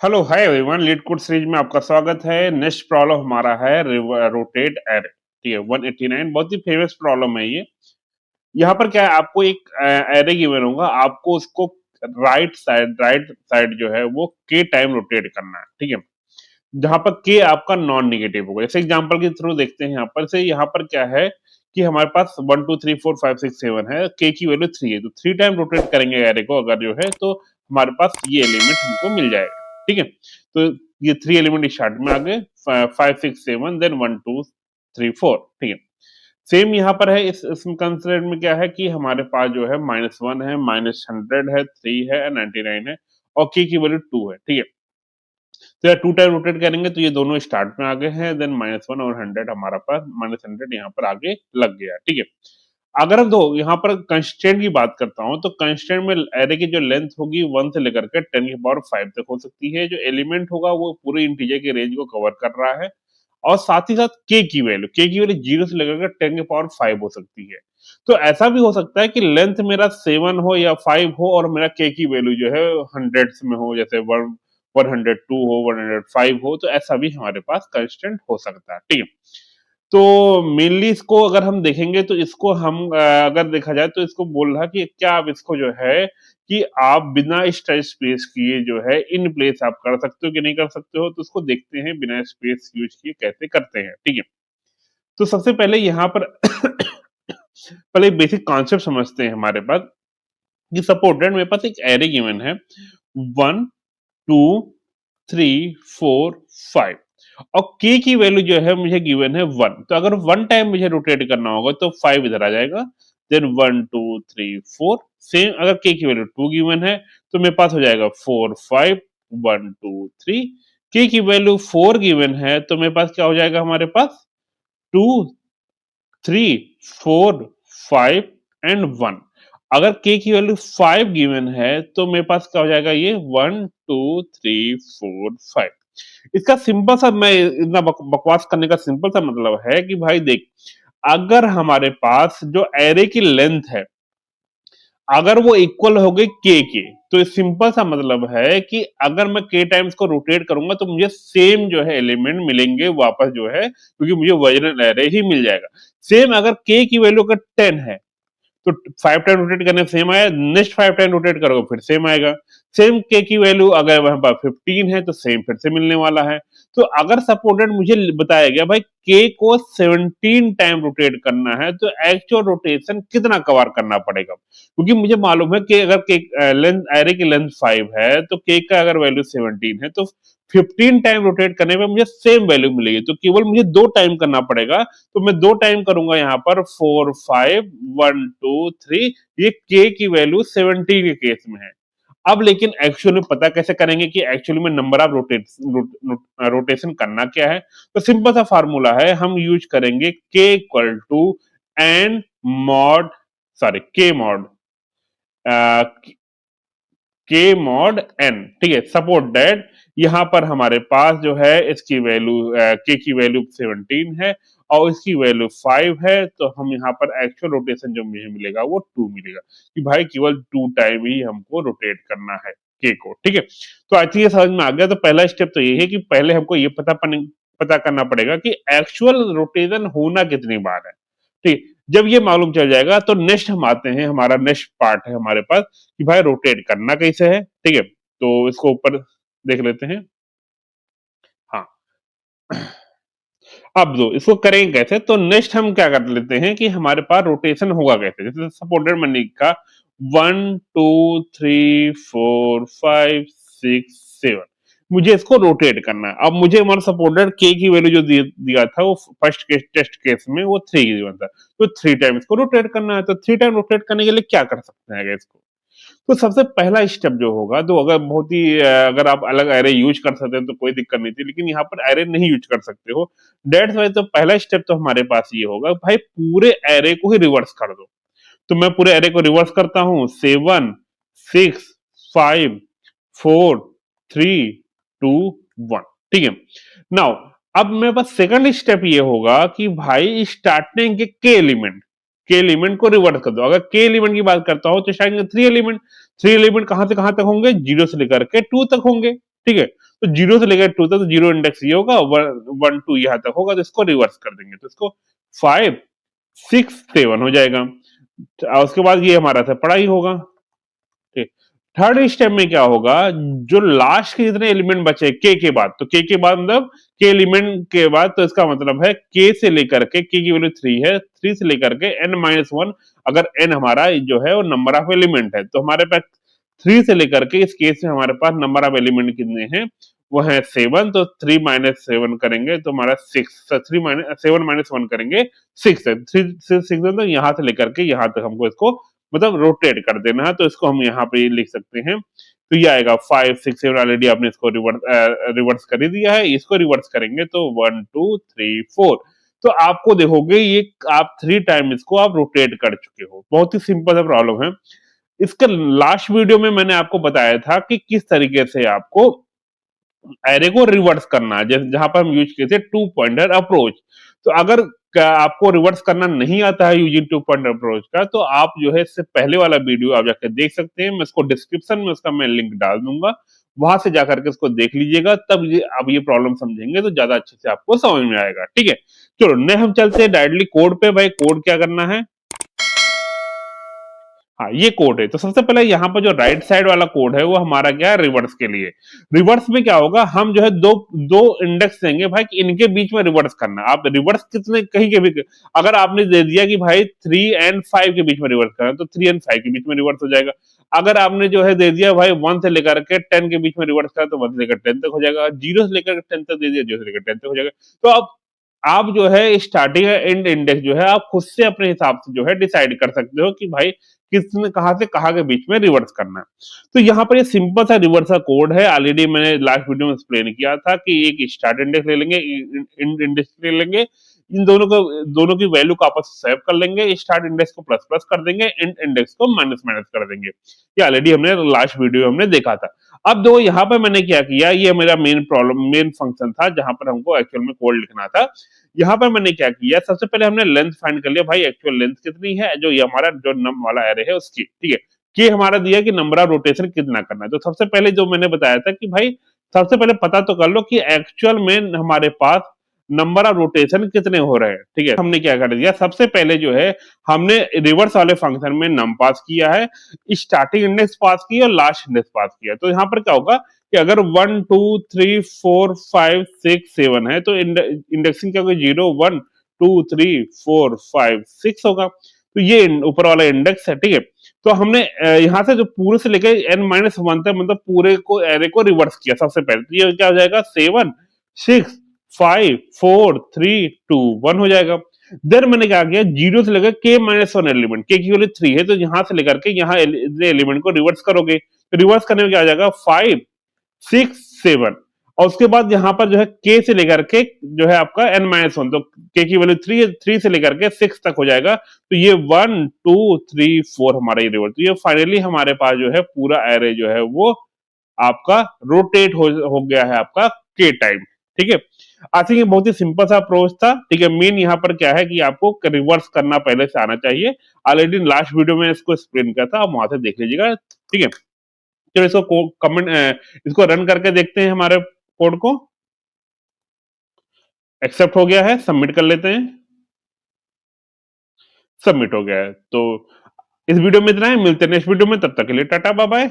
Hello hi everyone, leet code series में आपका स्वागत है। नेक्स्ट प्रॉब्लम हमारा है रोटेट एरे। ठीक है, 189 बहुत ही फेमस प्रॉब्लम है ये। यहाँ पर क्या है, आपको एक एरे गिवन होगा, आपको उसको राइट साइड जो है वो के टाइम रोटेट करना है। ठीक है, जहां पर के आपका नॉन निगेटिव होगा। जैसे एग्जांपल के थ्रू देखते हैं यहाँ पर क्या है कि हमारे पास 1 2 3 4 5 6 7 है, के की वैल्यू 3 है, तो 3 टाइम रोटेट करेंगे एरे को अगर जो है, तो हमारे पास ये एलिमेंट हमको मिल जाएगा। ठीक है, तो ये 3 एलिमेंट स्टार्ट में आ गए, 5 6 7, देन 1 2 3 4। ठीक है, सेम यहाँ पर है। इसमें कंसिडर में क्या है कि हमारे पास जो है -1 है, -100 है, 3 है, 99 है, और के की वैल्यू 2 है। ठीक है, तो यार 2 टाइम रोटेट करेंगे तो ये दोनों स्टार्ट में आ गए हैं, देन -1 और 100 हमारा पास -100 यहाँ पर आगे लग गया। ठीक है, अगर हम दो यहाँ पर कंस्ट्रेंट की बात करता हूँ, तो कंस्ट्रेंट में एरे की जो लेंथ होगी 1 से लेकर के 10 की पावर 5 तक हो सकती है। जो एलिमेंट होगा वो पूरे इंटीजर के रेंज को कवर कर रहा है, और साथ ही साथ के की वैल्यू 0 से लेकर के 10 की पावर 5 हो सकती है। तो ऐसा भी हो सकता है कि लेंथ मेरा 7 हो या 5 हो, और मेरा के की वैल्यू जो है हंड्रेड्स में हो, जैसे 102 हो, 105 हो, तो ऐसा भी हमारे पास कंस्टेंट हो सकता है। ठीक है, तो मेनली इसको अगर हम देखेंगे तो इसको हम अगर देखा जाए तो इसको बोल रहा कि क्या आप इसको जो है कि आप बिना स्पेस किए जो है इन प्लेस आप कर सकते हो कि नहीं कर सकते हो, तो उसको देखते हैं बिना स्पेस यूज किए कैसे करते हैं। ठीक है, तो सबसे पहले यहाँ पर पहले बेसिक कॉन्सेप्ट समझते हैं हमारे पास कि सपोर्टेड मेरे पास एक एरे गिवन है 1 2 3 4 5, और के की वैल्यू जो है मुझे गिवन है 1। तो अगर 1 टाइम मुझे रोटेट करना होगा तो 5 इधर आ जाएगा, देन 1 2 3 4। सेम अगर के की वैल्यू 2 गिवन है तो मेरे पास हो जाएगा 4 5 1 2 3। के की वैल्यू 4 गिवन है तो मेरे पास क्या हो जाएगा, हमारे पास 2 3 4 5 एंड 1। अगर के की वैल्यू 5 गिवन है तो मेरे पास क्या हो जाएगा, ये 1 2 3 4 5। इसका सिंपल सा, मैं इतना बकवास करने का सिंपल सा मतलब है कि भाई देख, अगर हमारे पास जो एरे की लेंथ है अगर वो इक्वल हो गई के, तो सिंपल सा मतलब है कि अगर मैं के टाइम्स को रोटेट करूंगा तो मुझे सेम जो है एलिमेंट मिलेंगे वापस जो है, क्योंकि मुझे ओरिजिनल एरे ही मिल जाएगा। सेम अगर के की वैल्यू अगर 10 है तो 5 टाइम रोटेट करने सेम आया, नेक्स्ट 5 टाइम रोटेट करोगे फिर सेम आएगा। सेम के की वैल्यू अगर वहां पर 15 है तो सेम फिर से मिलने वाला है। तो अगर सपोर्टेड मुझे बताया गया भाई के को 17 टाइम रोटेट करना है, तो एक्चुअल रोटेशन कितना कवर करना पड़ेगा, क्योंकि मुझे मालूम है कि अगर के लेंथ एरे की लेंथ 5 है तो के का अगर वैल्यू 17 है तो 15 टाइम रोटेट करने में मुझे सेम वैल्यू मिलेगी। तो केवल मुझे 2 टाइम करना पड़ेगा, तो मैं 2 टाइम करूंगा यहाँ पर 4 5 1 2 3। ये के की वैल्यू 17 के केस में है। अब लेकिन एक्चुअली में पता कैसे करेंगे कि एक्चुअली में नंबर ऑफ रोटेशन करना क्या है, तो सिंपल सा फार्मूला है, हम यूज करेंगे K equal to N mod sorry K mod K mod N. ठीक है, सपोर्ट दैट यहाँ पर हमारे पास जो है इसकी वैल्यू के की वैल्यू 17 है और इसकी वैल्यू 5 है, तो हम यहाँ पर एक्चुअल रोटेशन जो मुझे मिलेगा वो 2 मिलेगा, कि भाई केवल 2 टाइम ही हमको रोटेट करना है के को। ठीक है, तो आई थिंक ये समझ में आ गया। तो पहला स्टेप तो ये है कि पहले हमको ये पता करना पड़ेगा कि एक्चुअल रोटेशन होना कितनी बार है। ठीक, जब ये मालूम चल जाएगा तो नेक्स्ट हम आते हैं, हमारा नेक्स्ट पार्ट है हमारे पास कि भाई रोटेट करना कैसे है। ठीक है, तो इसको ऊपर देख लेते हैं। हाँ, अब दो इसको करेंगे कैसे, तो नेक्स्ट हम क्या कर लेते हैं कि हमारे पास रोटेशन होगा कैसे। जैसे सपोर्टेड मनी का 1 2 3 4 5 6 7, मुझे इसको रोटेट करना है। अब मुझे हमारा सपोर्टेड के की वैल्यू जो दिया था वो फर्स्ट केस टेस्ट केस में वो 3 गिवन था, तो 3 टाइम इसको रोटेट करना है। तो 3 टाइम रोटेट करने के लिए क्या कर सकते हैं इसको, तो सबसे पहला स्टेप जो होगा, तो अगर बहुत ही अगर आप अलग एरे यूज कर सकते हैं तो कोई दिक्कत नहीं थी, लेकिन यहाँ पर एरे नहीं यूज कर सकते हो, डेट्स वाइज तो पहला स्टेप तो हमारे पास ये होगा भाई पूरे एरे को ही रिवर्स कर दो। तो मैं पूरे एरे को रिवर्स करता हूं, 7 6 5 4 3 2 1। ठीक है, नाउ अब मेरे पास सेकंड स्टेप ये होगा कि भाई स्टार्टिंग के एलिमेंट के एलिमेंट को रिवर्स कर दो। अगर के एलिमेंट की बात करता हूं तो स्टार्टिंग में थ्री एलिमेंट कहां से कहां तक होंगे, 0 से लेकर के 2 तक होंगे। ठीक है, तो 0 से लेकर 2 तक, तो 0 इंडेक्स ये होगा, 1 2 यहां तक होगा, तो इसको रिवर्स कर देंगे, तो इसको 5 6 7 हो जाएगा। और उसके बाद ये हमारा था पढ़ाई होगा। ठीक, थर्ड स्टेप में क्या होगा, जो लास्ट के जितने एलिमेंट बचे के बाद, तो के बाद मतलब के एलिमेंट के बाद, तो इसका मतलब है के से लेकर के, के की वैल्यू 3 है, 3 से लेकर के n-1, अगर n हमारा जो है वो नंबर ऑफ एलिमेंट है, तो हमारे पास 3 से लेकर के इस केस में हमारे पास नंबर ऑफ एलिमेंट कितने हैं, वो है 7, तो 3 माइनस 7 करेंगे तो हमारा 6, 3 माइनस 7 माइनस 1 करेंगे 6 है, 3 से 6 है, तो यहाँ से लेकर के यहाँ तक हमको इसको मतलब रोटेट कर देना है, तो इसको हम यहाँ पे लिख सकते हैं, तो ये आएगा 5 6 7, ऑलरेडी आपने इसको रिवर्स कर ही दिया है, इसको रिवर्स करेंगे तो 1 2 3 4, तो आपको देखोगे ये आप 3 टाइम इसको आप रोटेट कर चुके हो। बहुत ही सिंपल सा प्रॉब्लम है। इसका लास्ट वीडियो में मैंने आपको बताया था कि किस तरीके से आपको एरे को रिवर्स करना है, जहां पर हम यूज किए थे 2 पॉइंटर अप्रोच। तो अगर आपको रिवर्स करना नहीं आता है यूजिंग 2 पॉइंटर अप्रोच का, तो आप जो है इससे पहले वाला वीडियो आप जाकर देख सकते हैं, मैं इसको डिस्क्रिप्शन में उसका मैं लिंक डाल दूंगा, वहां से जाकर के इसको देख लीजिएगा, तब ये आप ये प्रॉब्लम समझेंगे तो ज्यादा अच्छे से आपको समझ में आएगा। ठीक है, चलो ने हम चलते हैं डायरेक्टली कोड पे। भाई कोड क्या करना है, हाँ ये कोड है, तो सबसे पहले यहाँ पर जो राइट साइड वाला कोड है वो हमारा क्या है, रिवर्स के लिए। रिवर्स में क्या होगा, हम जो है दो दो इंडेक्स देंगे भाई कि इनके बीच में रिवर्स करना। आप रिवर्स कितने कहीं के भी, अगर आपने दे दिया कि भाई 3 एंड 5 के बीच में रिवर्स करना, तो 3 एंड 5 के बीच में रिवर्स हो जाएगा। अगर आपने जो है दे दिया भाई 1 से लेकर के 10 के बीच में रिवर्स करना, तो 1 से लेकर 10 तक हो जाएगा। 0 से लेकर 10 तक दे दिया, 0 से लेकर 10 तक हो जाएगा। तो आप जो है स्टार्टिंग एंड इंडेक्स जो है आप खुद से अपने हिसाब से जो है डिसाइड कर सकते हो कि भाई किसने कहां से कहां के बीच में रिवर्स करना है। तो यहाँ पर ये सिंपल सा रिवर्स का कोड है, ऑलरेडी मैंने लास्ट वीडियो में एक्सप्लेन किया था कि एक स्टार्ट इंडेक्स ले लेंगे, इंड इंडेक्स ले लेंगे, इन दोनों की वैल्यू को आपस में स्वैप कर लेंगे, स्टार्ट इंडेक्स को प्लस प्लस कर देंगे, इंड इंडेक्स को माइनस माइनस कर देंगे। ये ऑलरेडी हमने लास्ट वीडियो हमने देखा था। अब दो यहाँ पर मैंने क्या किया, ये मेरा मेन फंक्शन था जहां पर हमको एक्चुअल में कोड लिखना था। यहाँ पर मैंने क्या किया, सबसे पहले हमने लेंथ फाइंड कर लिया, भाई एक्चुअल लेंथ कितनी है जो ये हमारा जो नम वाला एरे है उसकी। ठीक है, कि हमारा दिया कि नंबर ऑफ रोटेशन कितना करना है, तो सबसे पहले जो मैंने बताया था कि भाई सबसे पहले पता तो कर लो कि एक्चुअल में हमारे पास नंबर ऑफ रोटेशन कितने हो रहे हैं। ठीक है, हमने क्या कर दिया, सबसे पहले जो है हमने रिवर्स वाले फंक्शन में नम पास किया है, स्टार्टिंग इंडेक्स पास किया और लास्ट इंडेक्स पास किया। तो यहाँ पर क्या होगा कि अगर 1 2 3 4 5 6 7 है, तो इंडेक्सिंग क्या होगी, 0 1 2 3 4 5 6 होगा। तो ये ऊपर वाला इंडेक्स है। ठीक है, तो हमने यहाँ से जो पूरे से लेकर n-1 तक मतलब पूरे को एरे को रिवर्स किया सबसे पहले, तो ये क्या हो जाएगा, 7 6 5 4 3 2 1 हो जाएगा। देन मैंने क्या किया, 0 से लेकर k-1 एलिमेंट, k की वैल्यू 3 है, तो यहाँ से लेकर के यहाँ एलिमेंट को रिवर्स करोगे, तो रिवर्स करने में क्या हो जाएगा, 5 6 7, और उसके बाद यहाँ पर जो है k से लेकर के जो है आपका n-1, तो k की वैल्यू 3 है, 3 से लेकर के 6 तक हो जाएगा, तो ये 1 2 3 4 हमारा ये रिवर्स। तो ये फाइनली हमारे पास जो है पूरा एरे जो है वो आपका रोटेट हो गया है आपका k टाइम। ठीक है, आई थिंक ये बहुत ही सिंपल सा अप्रोच था। ठीक है, मेन यहाँ पर क्या है कि आपको रिवर्स करना पहले से आना चाहिए, ऑलरेडी लास्ट वीडियो में इसको एक्सप्लेन किया था, आप वहां से देख लीजिएगा। ठीक है, चलो इसको कमेंट इसको रन करके देखते हैं, हमारे कोड को एक्सेप्ट हो गया है, सबमिट कर लेते हैं। सबमिट हो गया है, तो इस वीडियो में इतना ही, मिलते हैं नेक्स्ट वीडियो में, तब तक के लिए टाटा बाय बाय।